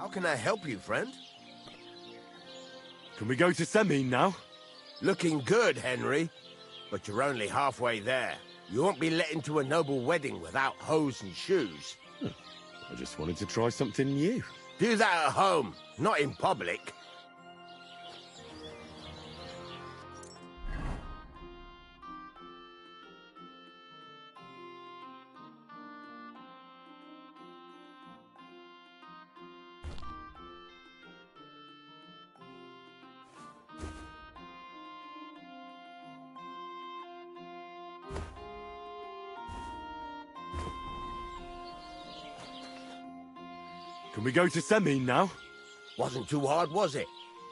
How can I help you, friend? Can we go to Semine now? Looking good, Henry. But you're only halfway there. You won't be let into a noble wedding without hose and shoes. I just wanted to try something new. Do that at home, not in public. Can we go to Semine now? Wasn't too hard, was it?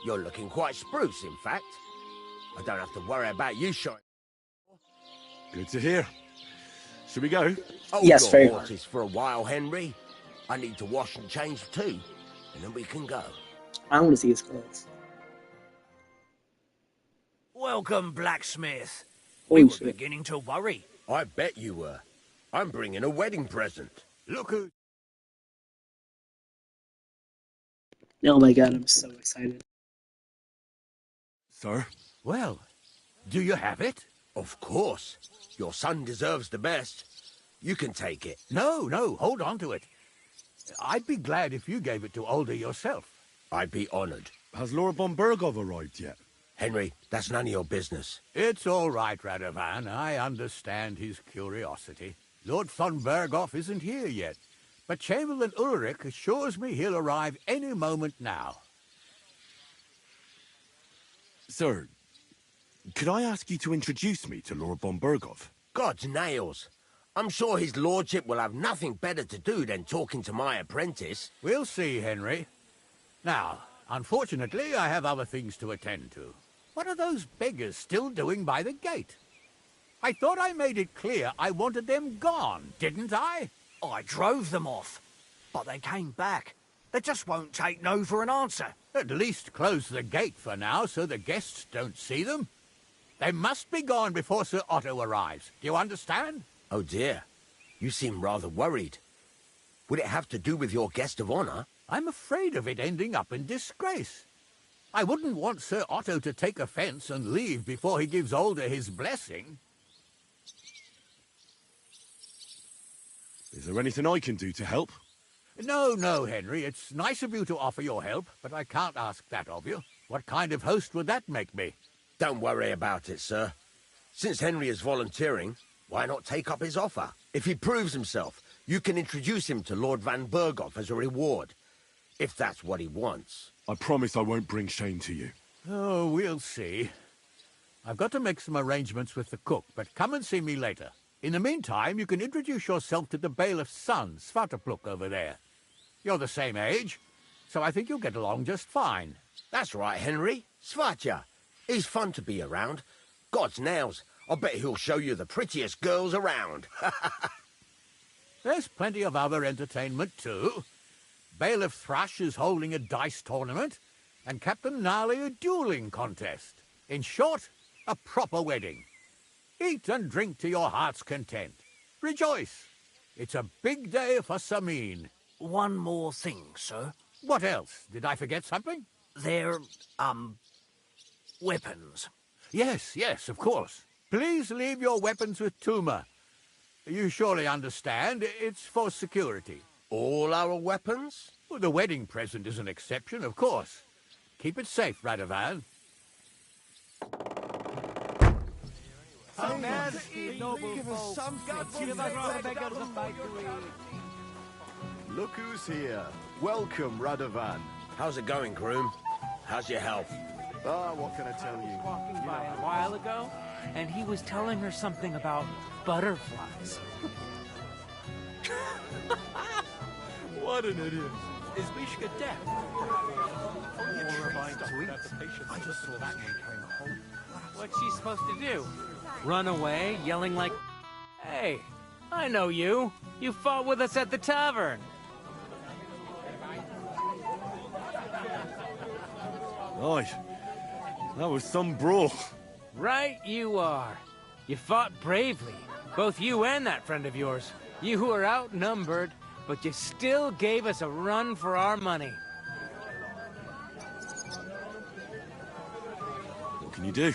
You're looking quite spruce, in fact. I don't have to worry about you showing. Good to hear. Should we go? Hold Yes, your very horses for a while, Henry. I need to wash and change too, and then we can go. I want to see his clothes. Welcome, blacksmith. Holy We were shit. beginning to worry. I bet you were. I'm bringing a wedding present. Look who... Oh my god, I'm so excited. Sir? Well, do you have it? Of course. Your son deserves the best. You can take it. No, hold on to it. I'd be glad if you gave it to Alder yourself. I'd be honored. Has Lord von Bergov arrived yet? Henry, that's none of your business. It's all right, Radovan. I understand his curiosity. Lord von Berghoff isn't here yet, but Chamberlain Ulrich assures me he'll arrive any moment now. Sir, could I ask you to introduce me to Lord von Bergov? God's nails. I'm sure his lordship will have nothing better to do than talking to my apprentice. We'll see, Henry. Now, unfortunately, I have other things to attend to. What are those beggars still doing by the gate? I thought I made it clear I wanted them gone, didn't I? I drove them off, but they came back. They just won't take no for an answer. At least close the gate for now so the guests don't see them. They must be gone before Sir Otto arrives. Do you understand? Oh dear, you seem rather worried. Would it have to do with your guest of honor? I'm afraid of it ending up in disgrace. I wouldn't want Sir Otto to take offense and leave before he gives Alder his blessing. Is there anything I can do to help? No, Henry. It's nice of you to offer your help, but I can't ask that of you. What kind of host would that make me? Don't worry about it, sir. Since Henry is volunteering, why not take up his offer? If he proves himself, you can introduce him to Lord Van Berghoff as a reward, if that's what he wants. I promise I won't bring shame to you. Oh, we'll see. I've got to make some arrangements with the cook, but come and see me later. In the meantime, you can introduce yourself to the bailiff's son, Svatopluk, over there. You're the same age, so I think you'll get along just fine. That's right, Henry. Svatja. He's fun to be around. God's nails. I bet he'll show you the prettiest girls around. There's plenty of other entertainment, too. Bailiff Thrush is holding a dice tournament, and Captain Gnarly a dueling contest. In short, a proper wedding. Eat and drink to your heart's content. Rejoice. It's a big day for Semine. One more thing, sir. What else? Did I forget something? They're, weapons. Yes, of course. Please leave your weapons with Tuma. You surely understand, it's for security. All our weapons? Well, the wedding present is an exception, of course. Keep it safe, Radovan. Look who's here. Welcome, Radovan. How's it going, groom? How's your health? What can I tell you? Walking by a while ago, and he was telling her something about butterflies. What an idiot. Is Mishka dead? I just saw that one carrying a whole... What's she supposed to do? Run away, yelling like, "Hey, I know you. You fought with us at the tavern." Aye, that was some brawl. Right you are. You fought bravely. Both you and that friend of yours. You were outnumbered, but you still gave us a run for our money. can you do?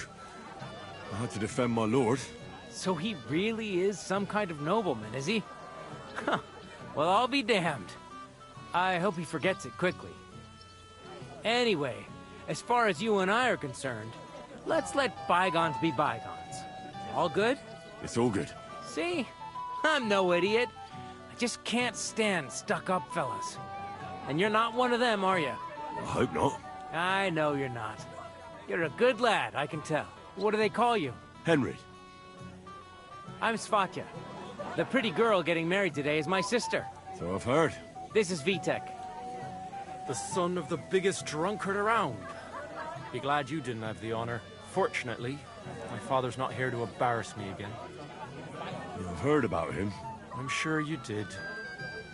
I had to defend my lord. So he really is some kind of nobleman, is he? Huh. Well, I'll be damned. I hope he forgets it quickly. Anyway, as far as you and I are concerned, let's let bygones be bygones. All good? It's all good. See? I'm no idiot. I just can't stand stuck-up fellas. And you're not one of them, are you? I hope not. I know you're not. You're a good lad, I can tell. What do they call you? Henry. I'm Svatya. The pretty girl getting married today is my sister. So I've heard. This is Vitek. The son of the biggest drunkard around. Be glad you didn't have the honor. Fortunately, my father's not here to embarrass me again. I've heard about him. I'm sure you did.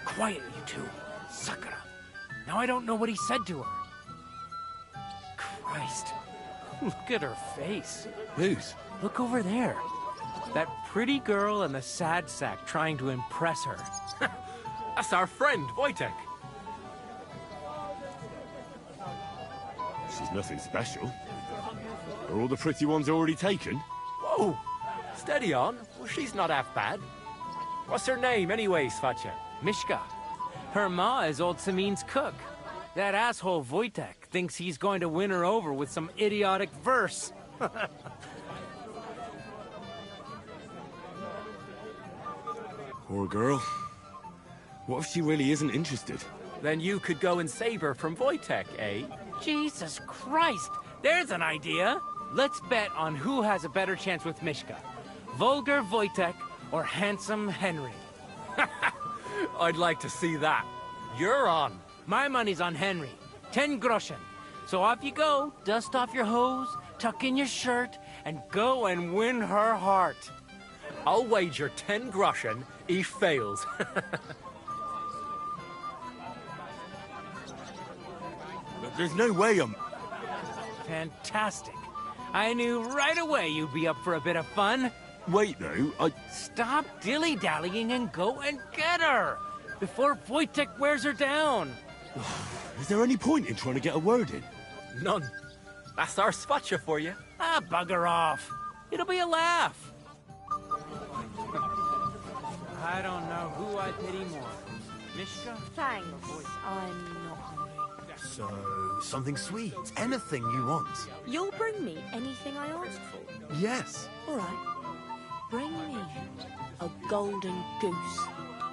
Quiet, you two. Suck it up. Now I don't know what he said to her. Christ. Look at her face. Whose? Look over there. That pretty girl and the sad sack trying to impress her. That's our friend, Wojtek. She's nothing special. Are all the pretty ones already taken? Whoa! Steady on. Well, she's not half bad. What's her name anyway, Svatya? Mishka. Her ma is old Samin's cook. That asshole Wojtek thinks he's going to win her over with some idiotic verse. Poor girl. What if she really isn't interested? Then you could go and save her from Wojtek, eh? Jesus Christ! There's an idea! Let's bet on who has a better chance with Mishka. Vulgar Wojtek or handsome Henry. I'd like to see that. You're on. My money's on Henry. 10 groschen. So off you go, dust off your hose, tuck in your shirt, and go and win her heart. I'll wager 10 groschen he fails. But there's no way I'm... Fantastic. I knew right away you'd be up for a bit of fun. Wait, though, Stop dilly-dallying and go and get her! Before Wojtek wears her down! Is there any point in trying to get a word in? None. That's our Svatya for you. Ah, bugger off. It'll be a laugh. I don't know who I pity more. Mishka? Thanks. I'm not hungry. So, something sweet. Anything you want. You'll bring me anything I ask for? Yes. All right. Bring me a golden goose.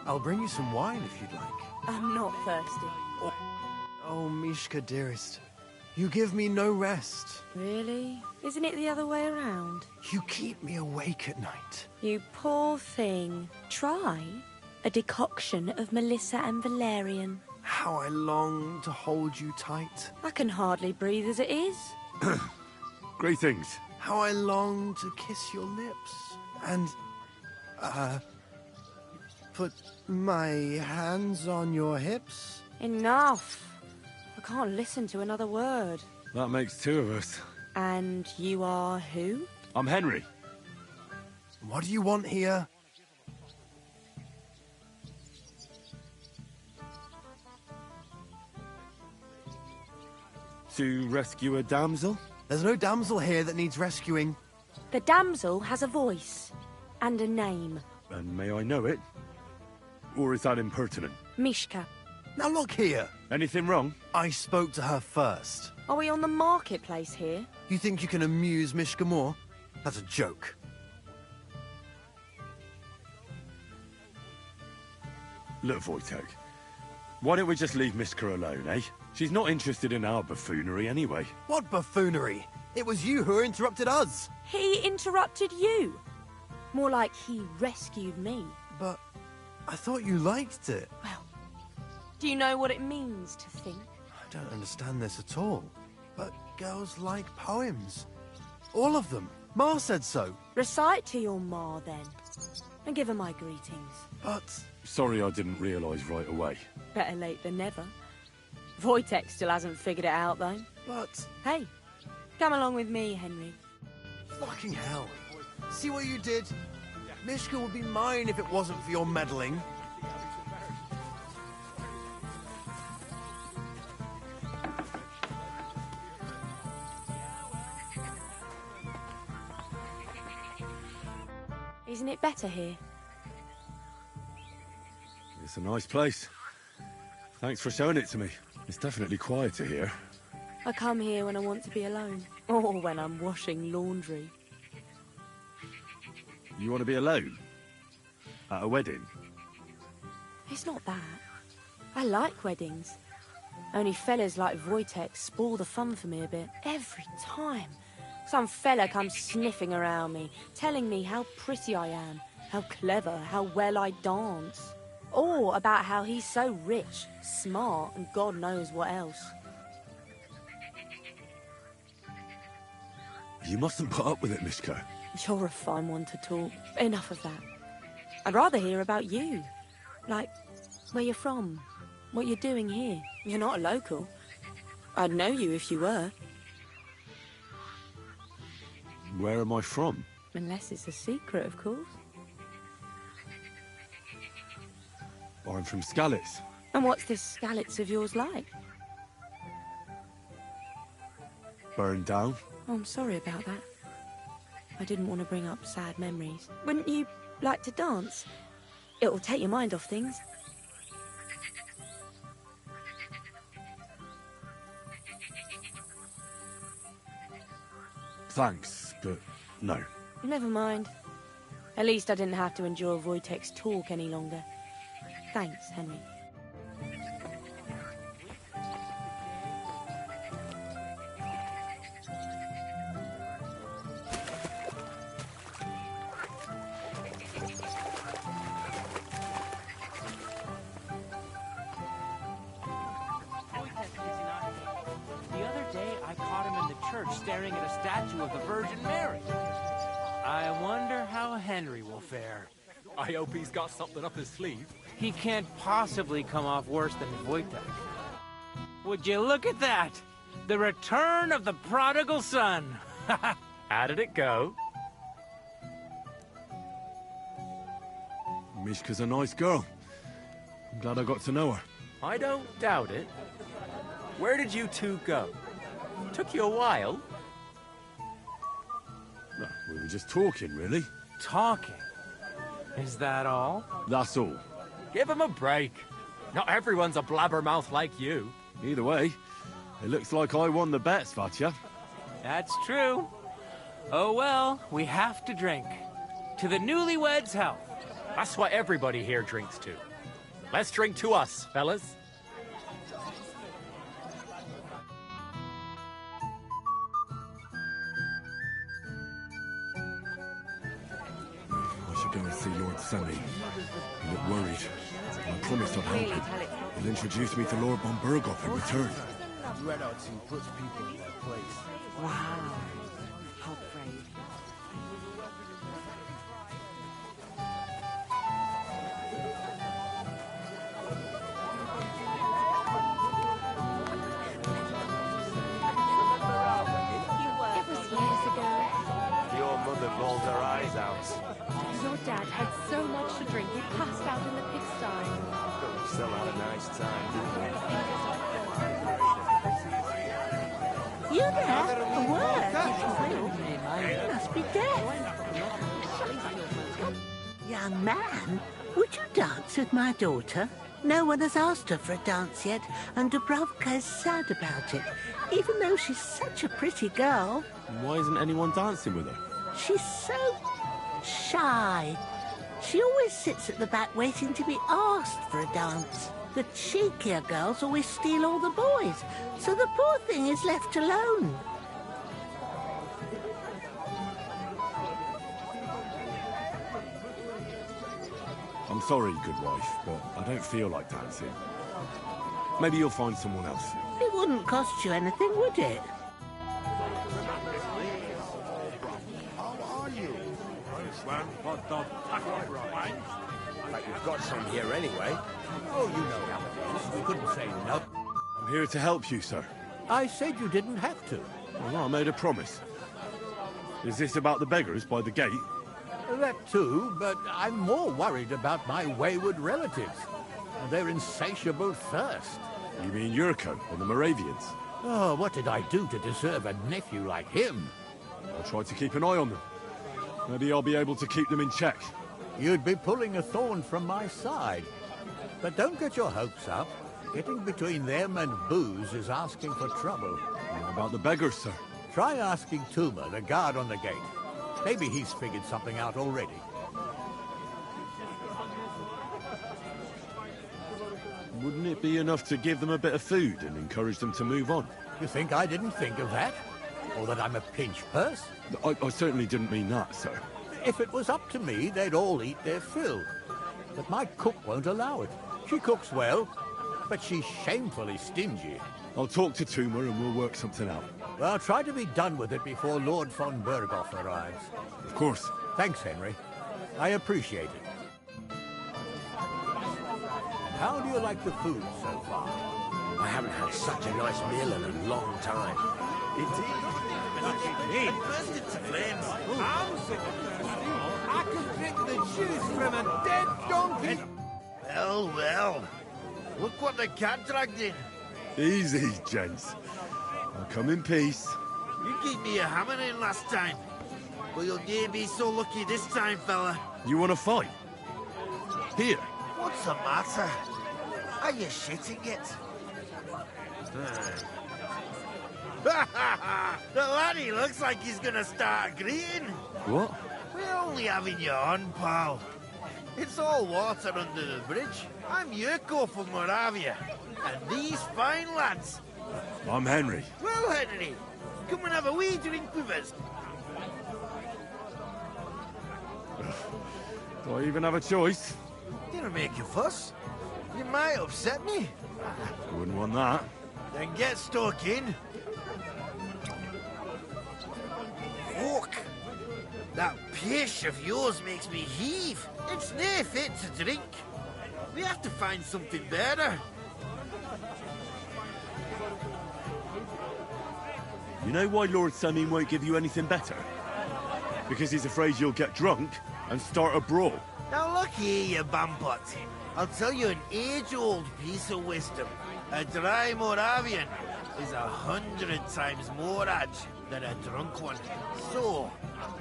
I'll bring you some wine if you'd like. I'm not thirsty. Oh, Mishka, dearest. You give me no rest. Really? Isn't it the other way around? You keep me awake at night. You poor thing. Try a decoction of Melissa and Valerian. How I long to hold you tight. I can hardly breathe as it is. Great things. How I long to kiss your lips. And, put my hands on your hips. Enough. I can't listen to another word. That makes two of us. And you are who? I'm Henry. What do you want here? To rescue a damsel? There's no damsel here that needs rescuing. The damsel has a voice and a name. And may I know it? Or is that impertinent? Mishka. Now look here. Anything wrong? I spoke to her first. Are we on the marketplace here? You think you can amuse Mishka more? That's a joke. Look, Wojtek. Why don't we just leave Mishka alone, eh? She's not interested in our buffoonery anyway. What buffoonery? It was you who interrupted us. He interrupted you. More like he rescued me. But I thought you liked it. Well, do you know what it means to think? I don't understand this at all. But girls like poems. All of them. Ma said so. Recite to your ma, then. And give her my greetings. But... Sorry I didn't realise right away. Better late than never. Wojtek still hasn't figured it out, though. But... Hey, come along with me, Henry. Fucking hell. See what you did? Mishka would be mine if it wasn't for your meddling. Isn't it better here? It's a nice place. Thanks for showing it to me. It's definitely quieter here. I come here when I want to be alone. Or when I'm washing laundry. You want to be alone? At a wedding? It's not that. I like weddings. Only fellas like Wojtek spoil the fun for me a bit. Every time. Some fella comes sniffing around me, telling me how pretty I am, how clever, how well I dance. Or about how he's so rich, smart, and God knows what else. You mustn't put up with it, Mishka. You're a fine one to talk. Enough of that. I'd rather hear about you. Like, where you're from, what you're doing here. You're not a local. I'd know you if you were. Where am I from? Unless it's a secret, of course. I'm from Skalitz. And what's this Skalitz of yours like? Burned down. Oh, I'm sorry about that. I didn't want to bring up sad memories. Wouldn't you like to dance? It'll take your mind off things. Thanks, but no. Never mind. At least I didn't have to endure Wojtek's talk any longer. Thanks, Henry. Staring at a statue of the Virgin Mary. I wonder how Henry will fare. I hope he's got something up his sleeve. He can't possibly come off worse than Wojtek. Would you look at that? The return of the prodigal son. How did it go? Mishka's a nice girl. I'm glad I got to know her. I don't doubt it. Where did you two go? Took you a while. No, we were just talking, really. Talking? Is that all? That's all. Give him a break. Not everyone's a blabbermouth like you. Either way, it looks like I won the bet, Svatya. That's true. Oh well, we have to drink. To the newlyweds' health. That's what everybody here drinks to. Let's drink to us, fellas. Go and see Lord Sammy. He looked worried. I promised I'd help him. He'll introduce me to Lord von Burghoff in return. Red Arts puts people in their place. Wow. How brave. It was years ago. Your mother bawled her eyes out. Your dad had so much to drink he passed out in the pigsty. But we still had a nice time, didn't we? You there? A word? You must be deaf. Young man, would you dance with my daughter? No one has asked her for a dance yet, and Dubravka is sad about it, even though she's such a pretty girl. Why isn't anyone dancing with her? She's so shy. She always sits at the back waiting to be asked for a dance. The cheekier girls always steal all the boys, so the poor thing is left alone. I'm sorry, good wife, but I don't feel like dancing. Maybe you'll find someone else. It wouldn't cost you anything, would it? Like we've got some here anyway. Oh, you know how it is. We couldn't say no. I'm here to help you, sir. I said you didn't have to. Well, I made a promise. Is this about the beggars by the gate? That too, but I'm more worried about my wayward relatives and their insatiable thirst. You mean Yurko and the Moravians? Oh, what did I do to deserve a nephew like him? I tried to keep an eye on them. Maybe I'll be able to keep them in check. You'd be pulling a thorn from my side. But don't get your hopes up. Getting between them and booze is asking for trouble. What about the beggars, sir? Try asking Tuma, the guard on the gate. Maybe he's figured something out already. Wouldn't it be enough to give them a bit of food and encourage them to move on? You think I didn't think of that? Or that I'm a pinch purse? I certainly didn't mean that, sir. If it was up to me, they'd all eat their fill. But my cook won't allow it. She cooks well, but she's shamefully stingy. I'll talk to Tuma and we'll work something out. Well, try to be done with it before Lord von Berghoff arrives. Of course. Thanks, Henry. I appreciate it. And how do you like the food so far? I haven't had such a nice meal in a long time. Hey, burst into flames. I could drink the juice from a dead donkey. Well, well. Look what the cat dragged in. Easy, gents. I'll come in peace. You gave me a hammering last time. Well, you'll near be so lucky this time, fella. You want to fight? Here. What's the matter? Are you shitting it? The laddie looks like he's gonna start greeting. What? We're only having you on, pal. It's all water under the bridge. I'm Yurko from Moravia. And these fine lads. I'm Henry. Well, Henry, come and have a wee drink with us. Do I even have a choice? Didn't make a fuss. You might upset me. I wouldn't want that. Then get stuck in. Fuck. That pish of yours makes me heave. It's nae fit to drink. We have to find something better. You know why Lord Samin won't give you anything better? Because he's afraid you'll get drunk and start a brawl. Now look here, you bambot. I'll tell you an age-old piece of wisdom. A dry Moravian is 100 times more edge than a drunk one. So,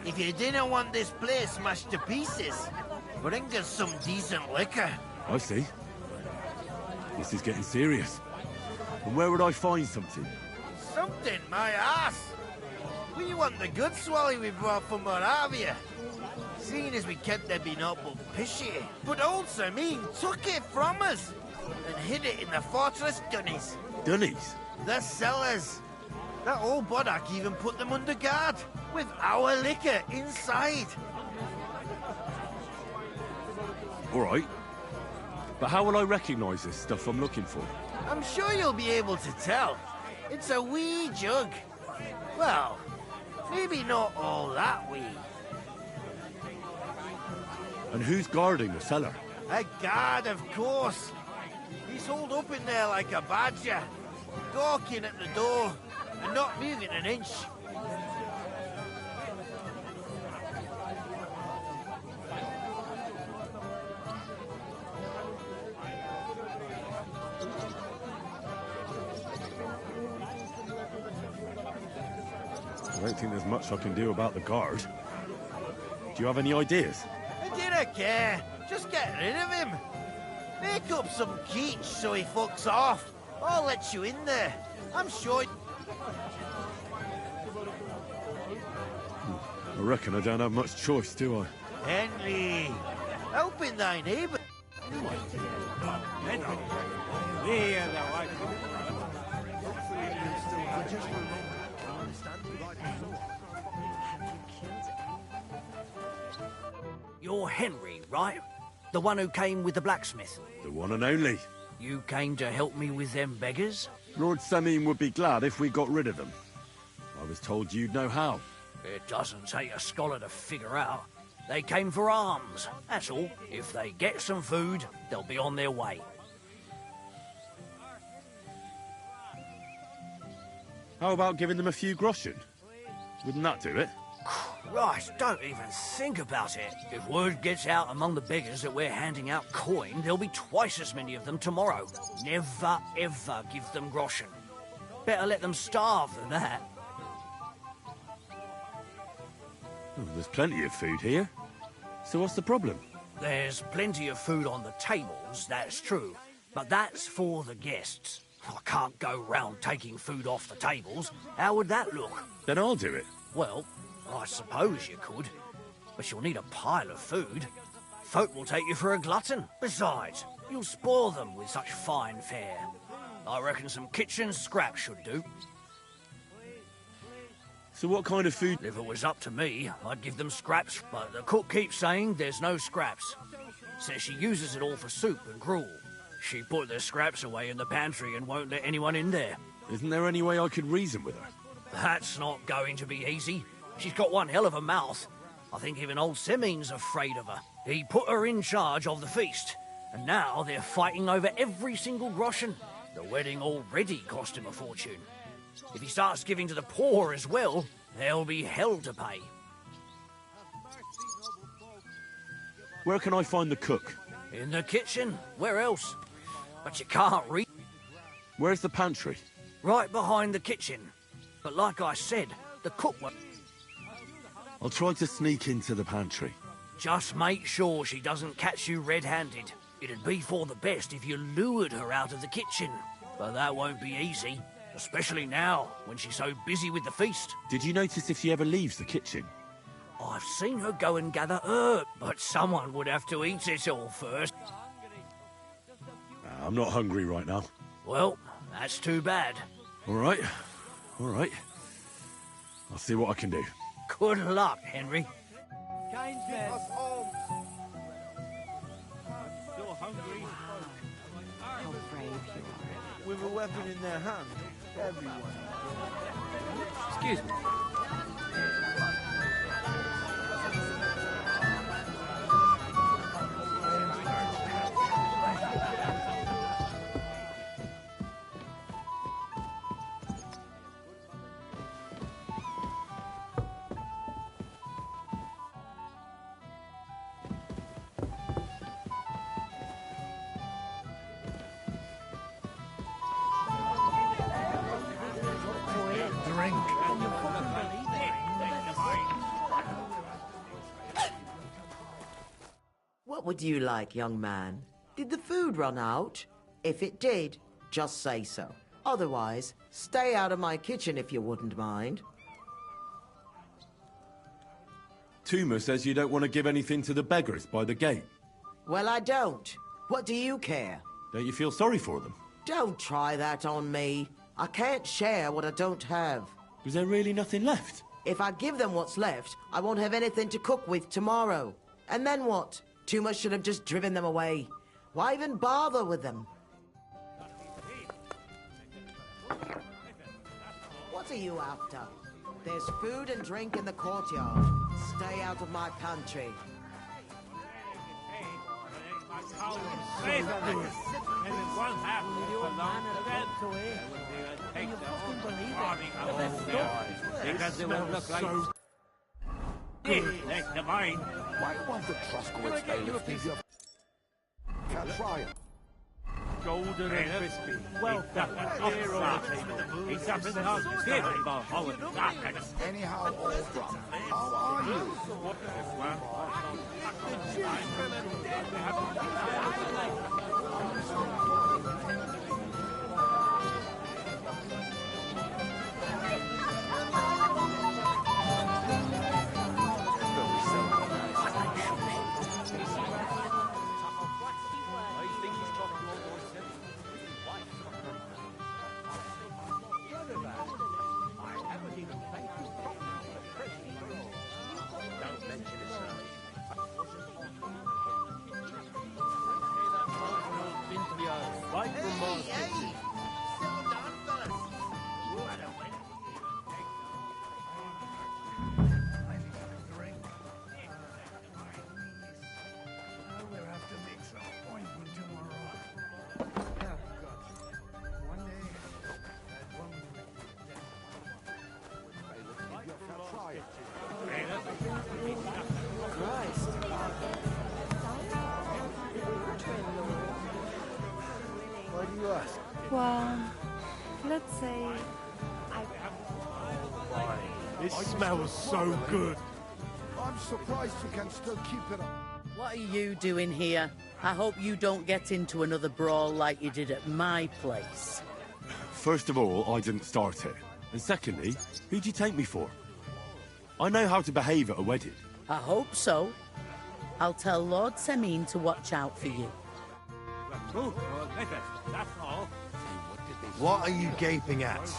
if you didn't want this place smashed to pieces, bring us some decent liquor. I see. This is getting serious. And where would I find something? Something, my ass. We want the good swally we brought from Moravia. Seeing as we kept there being up but pishy. But old Samin took it from us and hid it in the fortress dunnies. Dunnies? The cellars. That old Bodak even put them under guard with our liquor inside. All right. But how will I recognize this stuff I'm looking for? I'm sure you'll be able to tell. It's a wee jug. Well, maybe not all that wee. And who's guarding the cellar? A guard, of course. He's holed up in there like a badger, gawking at the door and not moving an inch. I don't think there's much I can do about the guard. Do you have any ideas? I didn't care. Just get rid of him. Make up some keech so he fucks off. I'll let you in there. I'm sure... I reckon I don't have much choice, do I? Henry, helping thy neighbour. You're Henry, right? The one who came with the blacksmith? The one and only. You came to help me with them beggars? Lord Samin would be glad if we got rid of them. I was told you'd know how. It doesn't take a scholar to figure out. They came for arms, that's all. If they get some food, they'll be on their way. How about giving them a few groschen? Wouldn't that do it? Christ, don't even think about it. If word gets out among the beggars that we're handing out coin, there'll be twice as many of them tomorrow. Never, ever give them groschen. Better let them starve than that. Oh, there's plenty of food here. So what's the problem? There's plenty of food on the tables, that's true. But that's for the guests. I can't go round taking food off the tables. How would that look? Then I'll do it. Well, I suppose you could. But you'll need a pile of food. Folk will take you for a glutton. Besides, you'll spoil them with such fine fare. I reckon some kitchen scraps should do. So what kind of food? If it was up to me, I'd give them scraps, but the cook keeps saying there's no scraps. Says she uses it all for soup and gruel. She put the scraps away in the pantry and won't let anyone in there. Isn't there any way I could reason with her? That's not going to be easy. She's got one hell of a mouth. I think even old Simeon's afraid of her. He put her in charge of the feast, and now they're fighting over every single groschen. The wedding already cost him a fortune. If he starts giving to the poor as well, there'll be hell to pay. Where can I find the cook? In the kitchen. Where else? But you can't reach. Where's the pantry? Right behind the kitchen. But like I said, the cook won't. I'll try to sneak into the pantry. Just make sure she doesn't catch you red-handed. It'd be for the best if you lured her out of the kitchen. But that won't be easy. Especially now, when she's so busy with the feast. Did you notice if she ever leaves the kitchen? I've seen her go and gather herb, but someone would have to eat it all first. I'm not hungry right now. Well, that's too bad. All right. All right. I'll see what I can do. Good luck, Henry. Kane's men. Still hungry? How brave you are. With a weapon in their hand, everyone. Excuse me. What would you like, young man? Did the food run out? If it did, just say so. Otherwise, stay out of my kitchen if you wouldn't mind. Tuma says you don't want to give anything to the beggars by the gate. Well, I don't. What do you care? Don't you feel sorry for them? Don't try that on me. I can't share what I don't have. Was there really nothing left? If I give them what's left, I won't have anything to cook with tomorrow. And then what? Tuma should have just driven them away. Why even bother with them? What are you after? There's food and drink in the courtyard. Stay out of my pantry. Because it will look like that's the mine. Why won't the Truscowitz bailiff give you a try? Golden and crispy. Well done. Here on the table. He's up in the house. Give him a Howard. Anyhow, Aldrum, how are you? Why do you ask? Well, let's say This smells so good. I'm surprised you can still keep it up. What are you doing here? I hope you don't get into another brawl like you did at my place. First of all, I didn't start it. And secondly, who'd you take me for? I know how to behave at a wedding. I hope so. I'll tell Lord Semin to watch out for you. That's all. What are you gaping at?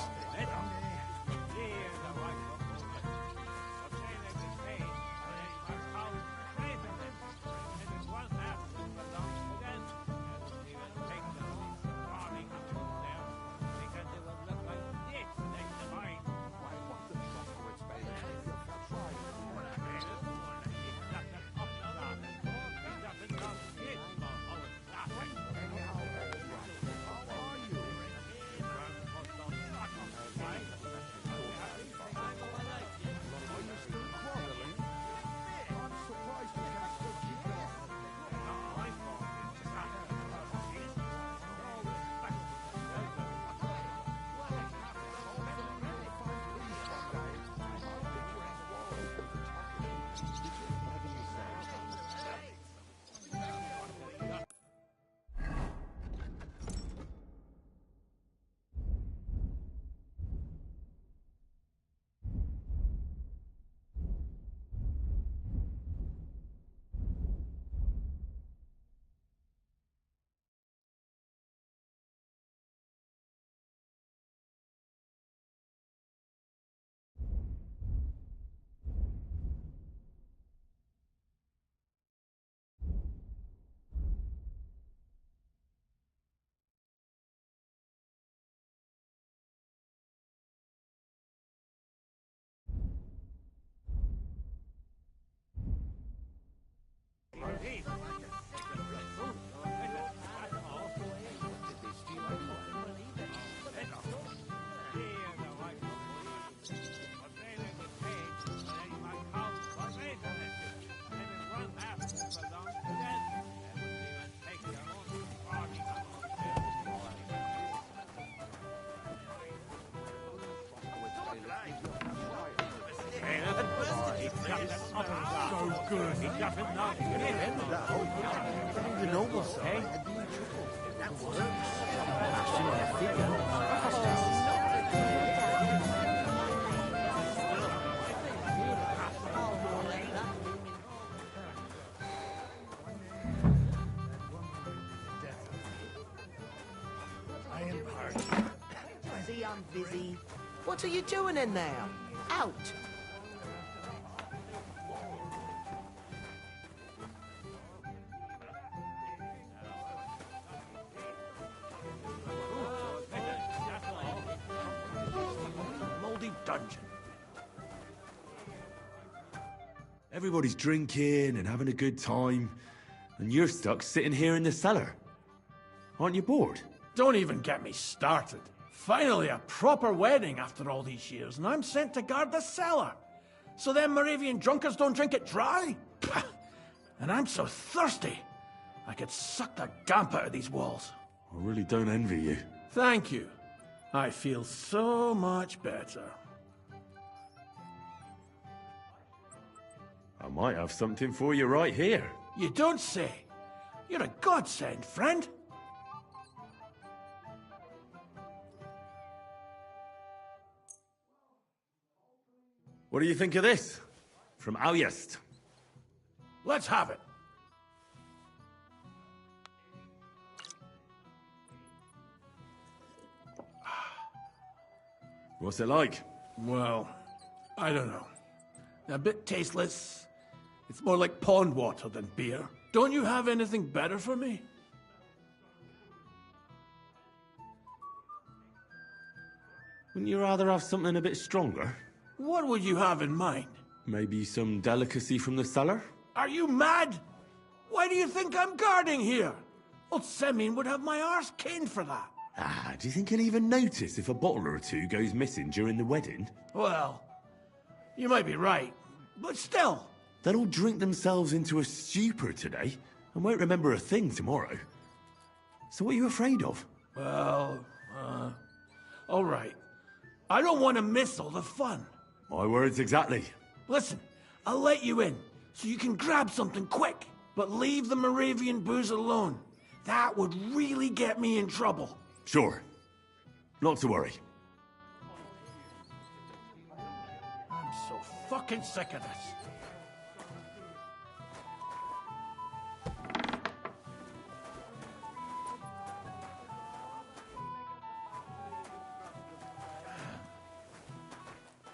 So good. He doesn't know. The noble side had been in trouble. That was I am hard. See, I'm busy. What are you doing in there? Out! Dungeon. Everybody's drinking and having a good time, and you're stuck sitting here in the cellar. Aren't you bored? Don't even get me started. Finally, a proper wedding after all these years, and I'm sent to guard the cellar. So them Moravian drunkards don't drink it dry? Pah. And I'm so thirsty, I could suck the gamp out of these walls. I really don't envy you. Thank you. I feel so much better. I might have something for you right here. You don't say. You're a godsend, friend. What do you think of this? From Alyast. Let's have it. What's it like? Well, I don't know. A bit tasteless. It's more like pond water than beer. Don't you have anything better for me? Wouldn't you rather have something a bit stronger? What would you have in mind? Maybe some delicacy from the cellar? Are you mad? Why do you think I'm guarding here? Old Semin would have my arse caned for that. Ah, do you think he'll even notice if a bottle or two goes missing during the wedding? Well, you might be right, but still. They'll all drink themselves into a stupor today and won't remember a thing tomorrow. So what are you afraid of? Well, all right. I don't want to miss all the fun. My words exactly. Listen, I'll let you in, so you can grab something quick. But leave the Moravian booze alone. That would really get me in trouble. Sure. Not to worry. I'm so fucking sick of this.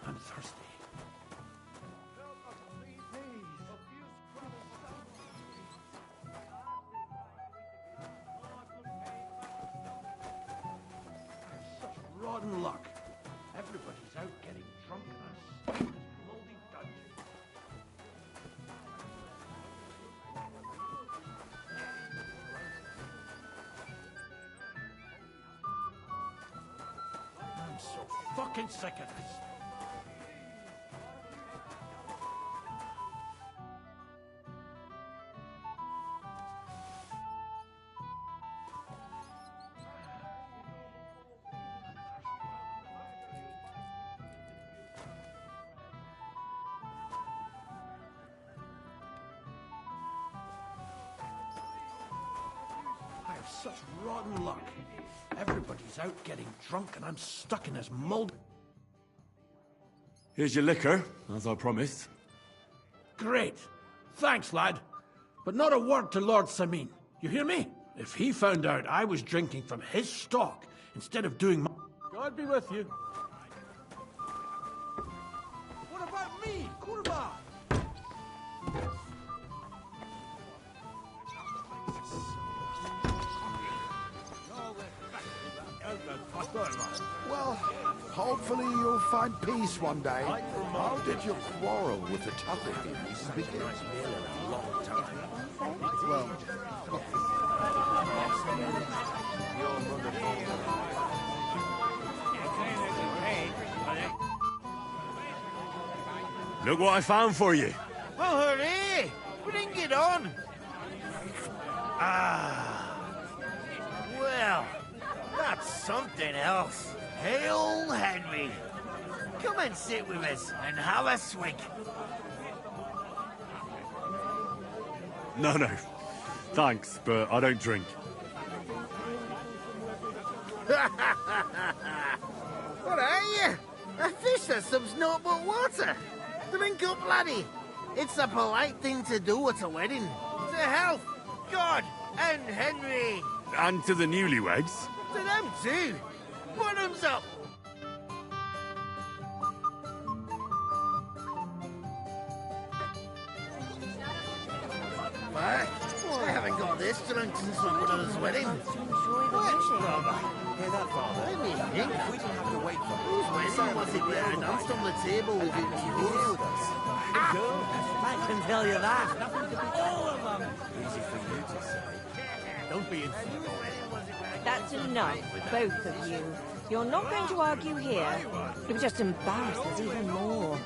I'm thirsty. Rotten luck. Everybody's out getting drunk and I'm stuck in this moldy dungeon. I'm so fucking sick of this. I have such rotten luck. Everybody's out getting drunk and I'm stuck in this mold. Here's your liquor, as I promised. Great. Thanks, lad. But not a word to Lord Samin. You hear me? If he found out I was drinking from his stock instead of doing my... God be with you. What about me, Kurba? Well, hopefully you'll find peace one day. How did your quarrel with the Tuffy begin? Well, Look what I found for you. Oh, hooray! Bring it on! Ah. Well, that's something else. Hail Henry! Come and sit with us and have a swig. No. Thanks, but I don't drink. What are you? A fish that subs naught but water. Drink up, laddie. It's a polite thing to do at a wedding. To health, God, and Henry. And to the newlyweds. To them too. Bottoms up. What? I haven't got this drunk since my brother's wedding. What, brother? Hear that, Father? Let me think. We didn't have to wait for Whose wedding was it that announced on the table with it? here with us. I can tell you that. All of them. Easy for you to say. Don't be That's enough, both of you. You're not going to argue here. It would just embarrass us even more.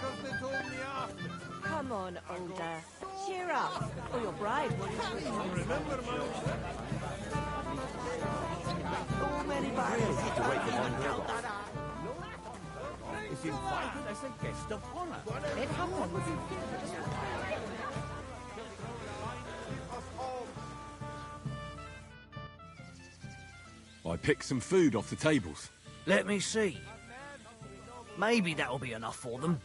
Come on, Older. Cheer up, or your bride will remember so many barriers to wait for one girl. Is invited as a guest of honor. It happens. I picked some food off the tables. Let me see. Maybe that'll be enough for them.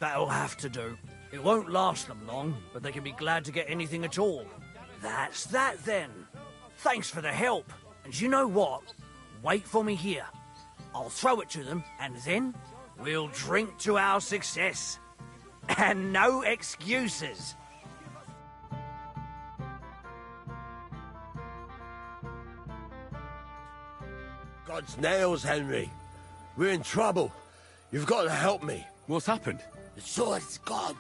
That'll have to do. It won't last them long, but they can be glad to get anything at all. That's that then. Thanks for the help. And you know what? Wait for me here. I'll throw it to them, and then we'll drink to our success. And no excuses. God's nails, Henry. We're in trouble. You've got to help me. What's happened? The sword's gone.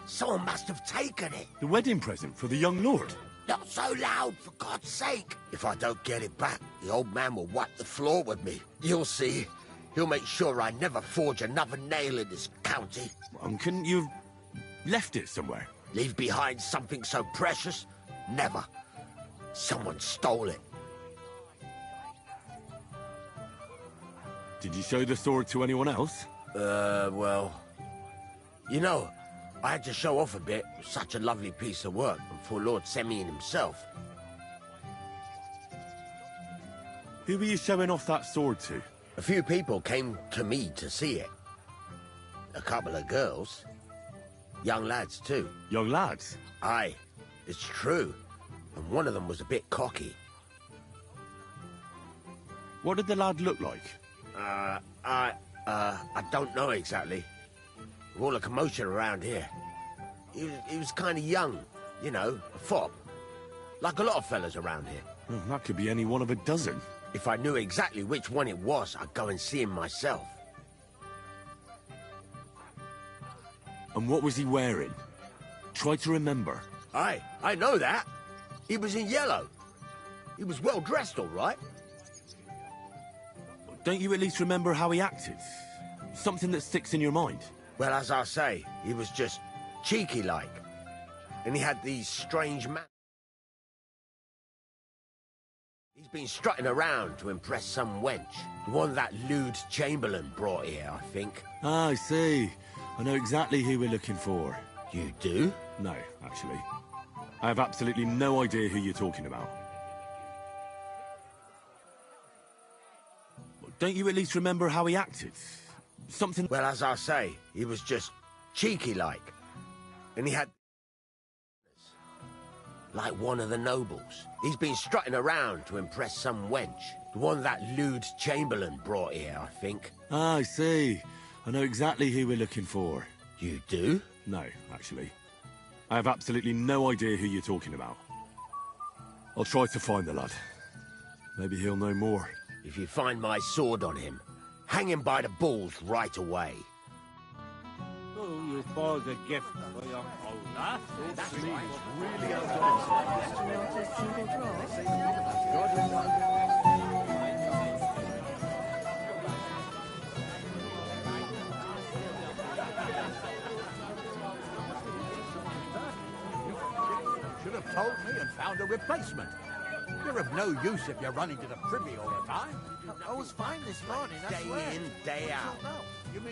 Someone must have taken it. The wedding present for the young lord? Not so loud, for God's sake. If I don't get it back, the old man will wipe the floor with me. You'll see. He'll make sure I never forge another nail in this county. And couldn't you have left it somewhere? Leave behind something so precious? Never. Someone stole it. Did you show the sword to anyone else? Well... You know, I had to show off a bit. It was such a lovely piece of work, and for Lord Semyon himself. Who were you showing off that sword to? A few people came to me to see it. A couple of girls. Young lads, too. Young lads? Aye, it's true. And one of them was a bit cocky. What did the lad look like? I don't know exactly. All the commotion around here. He was kind of young, you know, a fop. Like a lot of fellas around here. Well, that could be any one of a dozen. If I knew exactly which one it was, I'd go and see him myself. And what was he wearing? Try to remember. Aye, I know that. He was in yellow. He was well dressed, all right. Don't you at least remember how he acted? Something that sticks in your mind? Well, as I say, he was just cheeky-like. And he had these strange manners. He's been strutting around to impress some wench. The one that lewd Chamberlain brought here, I think. Ah, I see. I know exactly who we're looking for. You do? No, actually. I have absolutely no idea who you're talking about. Don't you at least remember how he acted? Something... Well, as I say, he was just cheeky-like. And he had... like one of the nobles. He's been strutting around to impress some wench. The one that lewd Chamberlain brought here, I think. Ah, I see. I know exactly who we're looking for. You do? No, actually. I have absolutely no idea who you're talking about. I'll try to find the lad. Maybe he'll know more. If you find my sword on him, hang him by the balls right away. Oh, you spoiled the gift for your old lass. That's right. Really Should have told me and found a replacement. You're of no use if you're running to the privy all the time. I was fine this morning, I Day swear. in, day out.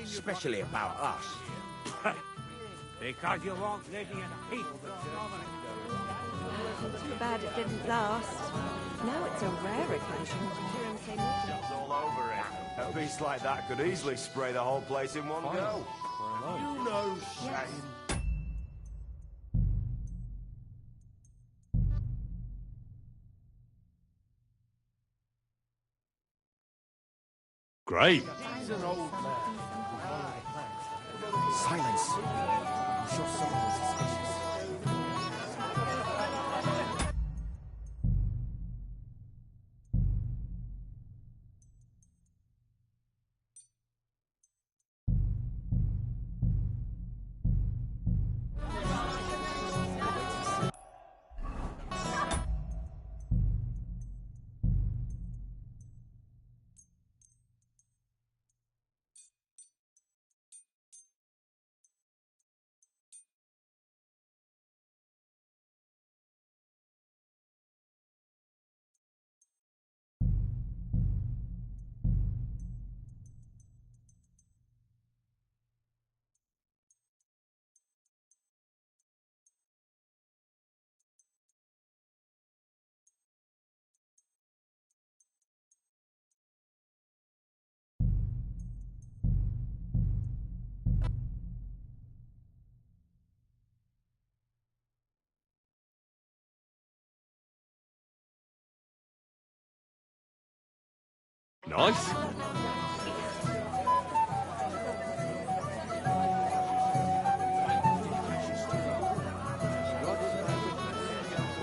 Especially about us. because you won't live in peace. Too bad it didn't last. Now it's a rare occasion to hear him say nothing. All over it. A beast like that could easily spray the whole place in one go. You know, Shane. Great. He's an old man. Silence. I'm sure someone was suspicious. Nice.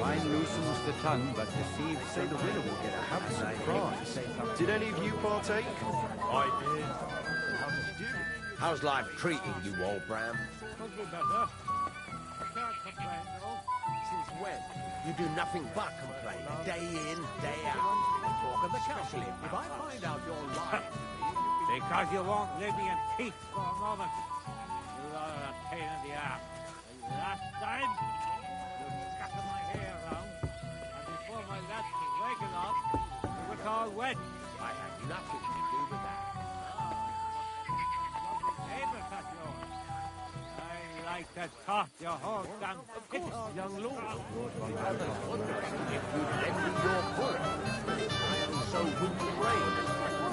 Wine loosens the tongue, but deceives so the winner will get a handsome prize. Did any of you partake? I did. How did you do? How's life treating you, old Bram? Could be better. I can't complain, though. Since when? You do nothing but complain, day in, day out. Talk of the council. If I find out you're lying, Because you won't leave me in peace for a moment. You are a pain in the ass. The last time, you scattered my hair around, and before my lads could wake it up, it was all wet. I had nothing to do with that. Lovely neighbor, that's yours. I like to talk your whole damn pity. Young lord, I was wondering if you'd lend me your bullet. So would the rain.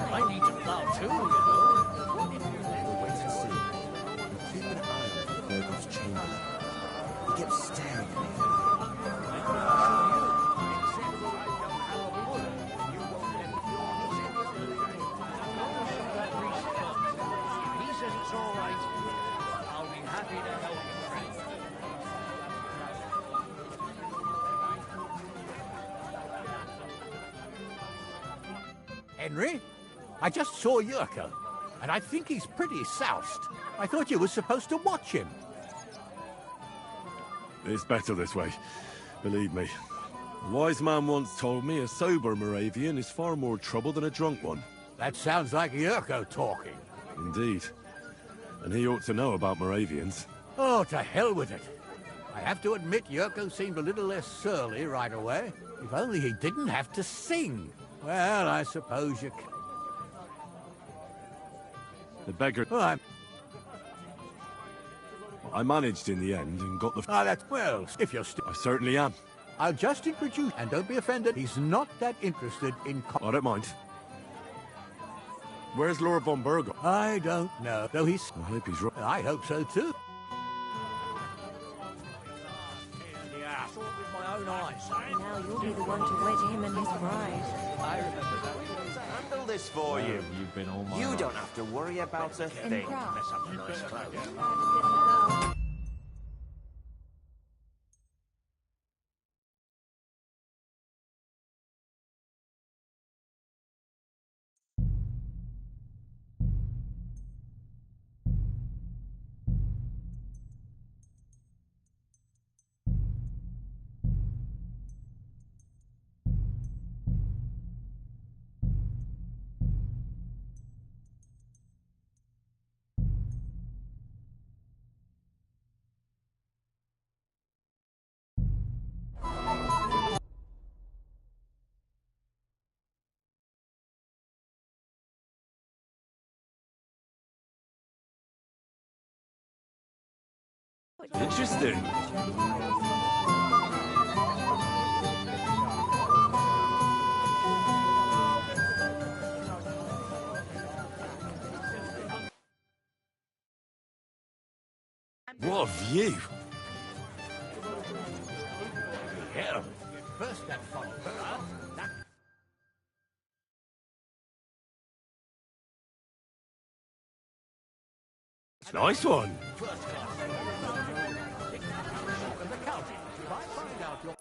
I need to plow too, you know. We'll wait and see. We'll keep an eye on Burgo's chamberlain. He kept staring at me. If he says it's all right, I'll be happy to help you, friend. Henry, I just saw Yurko, and I think he's pretty soused. I thought you were supposed to watch him. It's better this way. Believe me. A wise man once told me a sober Moravian is far more trouble than a drunk one. That sounds like Yurko talking. Indeed. And he ought to know about Moravians. Oh, to hell with it. I have to admit Yurko seemed a little less surly right away. If only he didn't have to sing. Well, I suppose you can. The beggar... Oh, I managed in the end and got the... that's... Well, if you're still... I certainly am. I'll just introduce... And don't be offended, he's not that interested in... I don't mind. Where's Lord von Burgo? I don't know, though he's... I hope he's right. I hope so, too. I saw it with my own eyes. Now you'll be the one to wed him and his bride. I remember that. Handle this for you. You've been all my You life. don't have to worry about a thing. Mess up the nice clothes. Interesting. What a view! Yeah. First that fun. That... Nice one. First class. The county. If I find out your...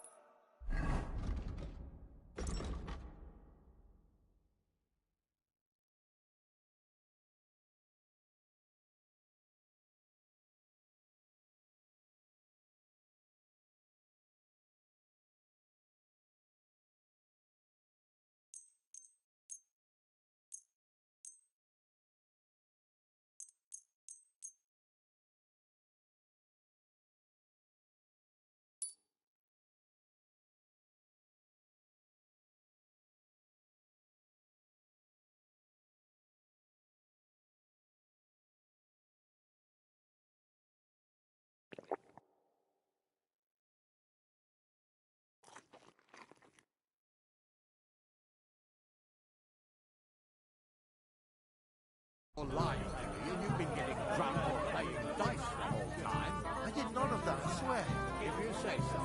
Lying to me, and you've been getting drunk or playing dice the whole time. I did none of that, I swear. If you say so.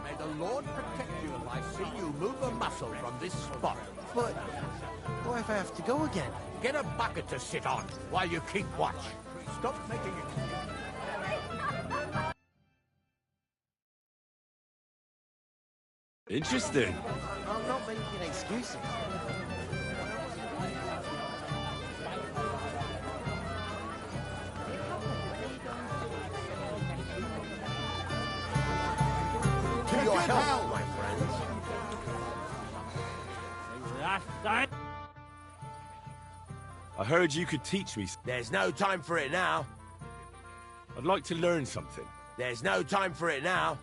May the Lord protect you if I see you move a muscle from this spot. But what if I have to go again? Get a bucket to sit on while you keep watch. Stop making excuses. Interesting. I'm not making excuses. To your health, my friends. Last time. I heard you could teach me. There's no time for it now. I'd like to learn something. There's no time for it now.